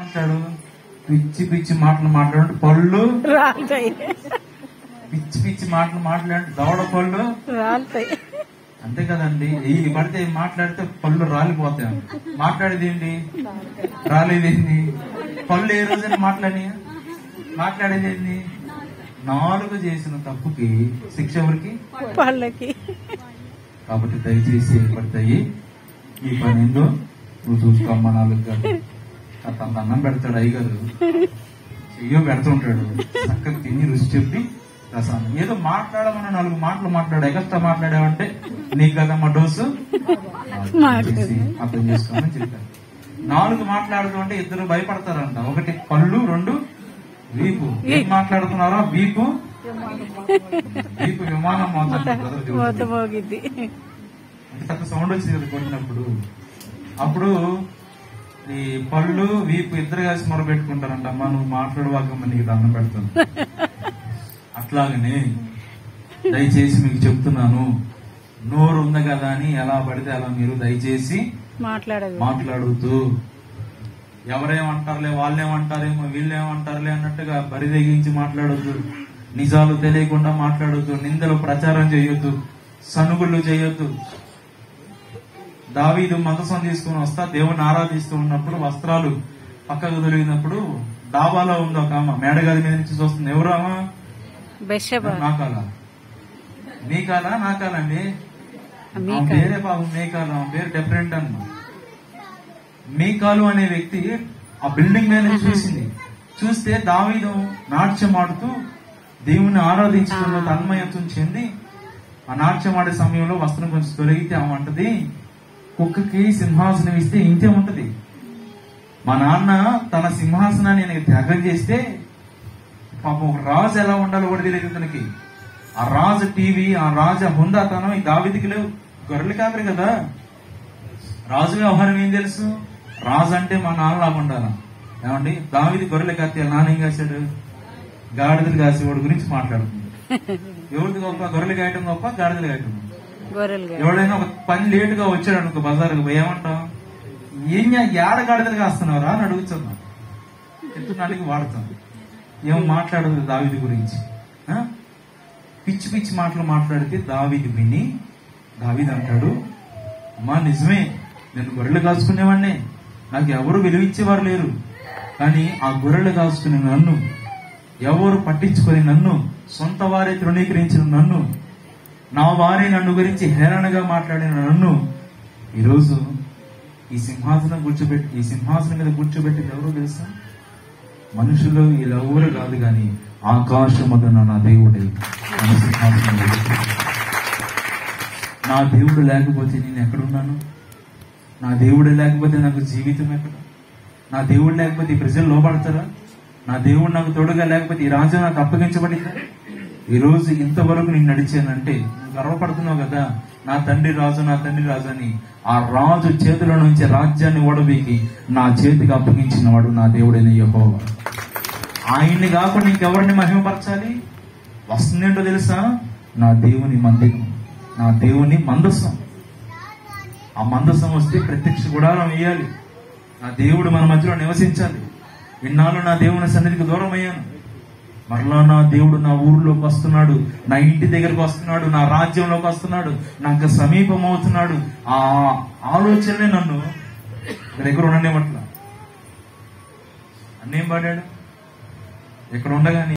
ఏమంటాడు? పిచ్చి పిచ్చి మాటలు మాట్లాడు పళ్ళు రాలుతాయి, పిచ్చి పిచ్చి మాటలు మాట్లాడి దవడ పళ్ళు రాలుతాయి. అంతే కదండి. ఈ పడితే మాట్లాడితే పళ్ళు రాలిపోతాయి. మాట్లాడేది ఏంటి? రాలేదేంటి? పళ్ళు ఏ రోజైనా మాట్లాడేది ఏంటి? 4 చేసిన తప్పుకి శిక్ష ఎవరికి? వాళ్ళకి. కాబట్టి దయచేసి పడతాయి ఈ పని ఏందో నువ్వు చూసుకోమ్మా. 4 గంటలు అంత అన్నం పెడతాడు అయ్యగారు, చెయ్యో పెడుతుంటాడు. చక్కగా తిని రుచి చెప్పి రసాన్ని ఏదో మాట్లాడమని 4 మాటలు మాట్లాడు. ఎగస్ట్రా మాట్లాడావంటే నీకు కదమ్మా డోసు. అర్థం చేసుకోమని చెప్పాను. 4 మాట్లాడుతూ అంటే ఇద్దరు భయపడతారంట. 1 పళ్ళు, 2 వీపు. ఏం మాట్లాడుతున్నారో వీపు విమానం మోగిద్ది. అంత సౌండ్ వచ్చింది కదా కొట్టినప్పుడు. అప్పుడు ఈ పళ్ళు వీపు ఇద్దరు కలిసి మొరబెట్టుకుంటారంట. అమ్మా నువ్వు మాట్లాడవాకమ్మా, నీకు దండం పెడతాను. అట్లాగనే దయచేసి మీకు చెప్తున్నాను, నోరు ఉంది కదా అని ఎలా పడితే అలా మీరు దయచేసి మాట్లాడుతూ ఎవరేమంటారులే, వాళ్ళేమంటారేమో, వీళ్ళేమంటారులే అన్నట్టుగా బరిదెగించి మాట్లాడొద్దు. నిజాలు తెలియకుండా మాట్లాడొద్దు. నిందలు ప్రచారం చేయొద్దు. సనుగుళ్ళు చేయొద్దు. దావీదు మందసం తీసుకుని వస్తా దేవుని ఆరాధిస్తూ ఉన్నప్పుడు వస్త్రాలు పక్కకు తొలగినప్పుడు డాబాలో ఉంది ఒక ఆమె, మేడగది మీద నుంచి చూస్తుంది. ఎవరు ఆమె? నా కాల, మీ కాల, నా కాలండి. పేరే బాబు మేకాలు, ఆమె పేరు డిఫరెంట్ అన్న. మీకాలు అనే వ్యక్తి ఆ బిల్డింగ్ మీద చూసింది. చూస్తే దావీదు నాట్యం ఆడుతూ దేవుని ఆరాధించడంలో తన్మయత్వం చెంది ఆ నాట్యం ఆడే సమయంలో వస్త్రం కొంచెం తొలగితే ఆమె అంటది, కుక్కకి సింహాసనం ఇస్తే ఇంతే ఉంటది. మా నాన్న తన సింహాసనాన్ని నేను త్యాగం చేస్తే పాపం ఒక రాజు ఎలా ఉండాలో కూడా తెలియదు తనకి. ఆ రాజు టీవీ, ఆ రాజు హుందాతనం ఈ దావీదుకి లేవు. గొర్రెలు కాపరి కదా. రాజు వ్యవహారం ఏం తెలుసు? రాజు అంటే మా నాన్నలాగా ఉండాలా. ఏమండి, దావీదు గొర్రెలు కాస్తే నాన్న ఏం కాశాడు? గాడిదలు కాసేవాడు గురించి మాట్లాడుతుంది. ఎవరిది గొప్ప? గొర్రెలు కాయటం గొప్ప, గాడిదలు కాయటం? ఎవడైనా ఒక పని లేటుగా వచ్చాడు అనుకో బజారుకు, ఏమంటాం? ఏడ గాడిదలు కాస్తున్నారా అని అడుగుతున్నాం. చెప్తున్నానికి వాడతాం. ఏమో మాట్లాడదు దావీదు గురించి. పిచ్చి పిచ్చి మాటలు మాట్లాడితే దావీదు విని దావీదు అంటాడు, అమ్మా నిజమే, నేను గొర్రెలు కాసుకునేవాడినే, నాకు ఎవరు విలువిచ్చేవారు లేరు. కానీ ఆ గొర్రెలు కాసుకునే నన్ను, ఎవరు పట్టించుకుని నన్ను, సొంత వారే తృణీకరించిన నన్ను, నా వారే నన్ను గురించి హేళనగా మాట్లాడిన నన్ను ఈరోజు ఈ సింహాసనం మీద కూర్చోబెట్టింది ఎవరో తెలుసా? మనుషులు వీళ్ళెవరు కాదు గాని ఆకాశమున నా దేవుడే నా సింహాసనం. నా దేవుడు లేకపోతే నేను ఎక్కడున్నాను? నా దేవుడు లేకపోతే నాకు జీవితం ఎక్కడ? నా దేవుడు లేకపోతే ఈ ప్రజలు లోపడతారా? నా దేవుడు నాకు తోడుగా లేకపోతే ఈ రాజ్యం నాకు అప్పగించబడిందా? ఈ రోజు ఇంతవరకు నేను నడిచానంటే నువ్వు గర్వపడుతున్నావు కదా, నా తండ్రి రాజు, నా తండ్రి రాజు అని. ఆ రాజు చేతుల నుంచి రాజ్యాన్ని ఓడబీకి నా చేతికి అప్పగించిన వాడు నా దేవుడైన యెహోవా. ఆయన్ని కాకుండా ఇంకెవరిని మహిమపరచాలి? వస్తుందేంటో తెలుసా? నా దేవుని మందిరం, నా దేవుని మందసం. ఆ మందసం వస్తే ప్రత్యక్ష గుడారం వేయాలి. నా దేవుడు మన మధ్యలో నివసించాలి. ఇన్నాళ్ళు నా దేవుని సన్నిధికి దూరం అయ్యాను, మరలా నా దేవుడు నా ఊరిలోకి వస్తున్నాడు, నా ఇంటి దగ్గరకు వస్తున్నాడు, నా రాజ్యంలోకి వస్తున్నాడు, నాకు సమీపం అవుతున్నాడు. ఆ ఆలోచనే నన్ను ఇక్కడ ఉండనివ్వట్లా. అన్నేం పాడాడు? ఇక్కడ ఉండగానే